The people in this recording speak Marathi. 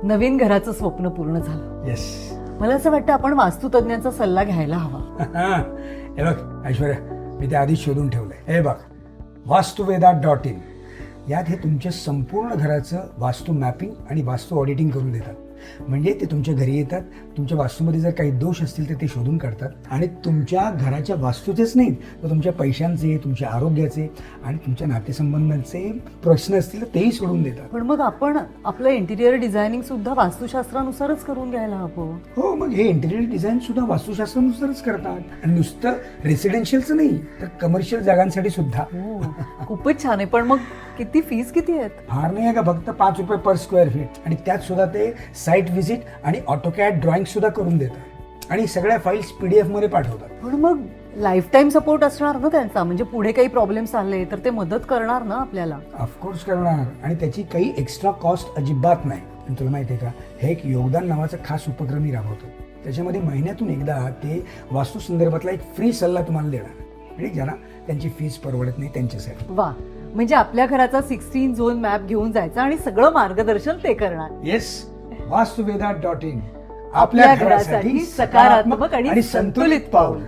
नवीन घराचं स्वप्न पूर्ण झालं. येस. मला असं वाटतं आपण वास्तुतज्ञांचा सल्ला घ्यायला हवा. हे बघ ऐश्वर्या, मी ते आधीच शोधून ठेवलंय. हे बघ, वास्तुवेदा.in यात हे तुमच्या संपूर्ण घराचं वास्तू मॅपिंग आणि वास्तू ऑडिटिंग करून देतात. म्हणजे ते तुमच्या घरी येतात, तुमच्या वास्तूमध्ये जर काही दोष असतील तर ते शोधून काढतात आणि तुमच्या घराच्या वास्तूचेच नाही तर तुमच्या पैशांचे, तुमच्या आरोग्याचे आणि तुमच्या नातेसंबंधांचे प्रश्न असतील तर तेही सोडून देतात. पण मग आपण आपलं इंटिरियर डिझायनिंग सुद्धा वास्तुशास्त्रानुसारच करून घ्यायला हवं. हो, मग हे इंटिरियर डिझाईन सुद्धा वास्तुशास्त्रानुसारच करतात आणि नुसतं रेसिडेन्शियलचं नाही तर कमर्शियल जागांसाठी सुद्धा. हो, खूपच छान आहे. पण मग किती फीस किती आहेत? फार नाही आहे का, फक्त ₹5 पर स्क्वेअर फीट. आणि त्यात सुद्धा ते साईट व्हिजिट आणि ऑटोकॅड ड्रॉइंग सुद्धा करून देतात आणि सगळ्या फाईल्स PDF मध्ये पाठवतात. पण मग लाईफ टाईम सपोर्ट असणार ना त्यांचा, म्हणजे पुढे काही प्रॉब्लेम्स आले तर ते मदत करणार ना आपल्याला. ऑफकोर्स करणार आणि त्याची काही एक्स्ट्रा कॉस्ट अजिबात नाही. आणि तुला माहिती आहे का, हे एक योगदान नावाचा खास उपक्रमही राबवतो. त्याच्यामध्ये महिन्यातून एकदा ते वास्तू संदर्भातला एक फ्री सल्ला तुम्हाला देणार, म्हणजे ज्यांना त्यांची फीस परवडत नाही त्यांच्यासाठी. वा, म्हणजे आपल्या घराचा 16 झोन मॅप घेऊन जायचा आणि सगळं मार्गदर्शन ते करणार. येस, वास्तुवेदा.in आपल्या घरासाठी सकारात्मक आणि संतुलित पाऊल.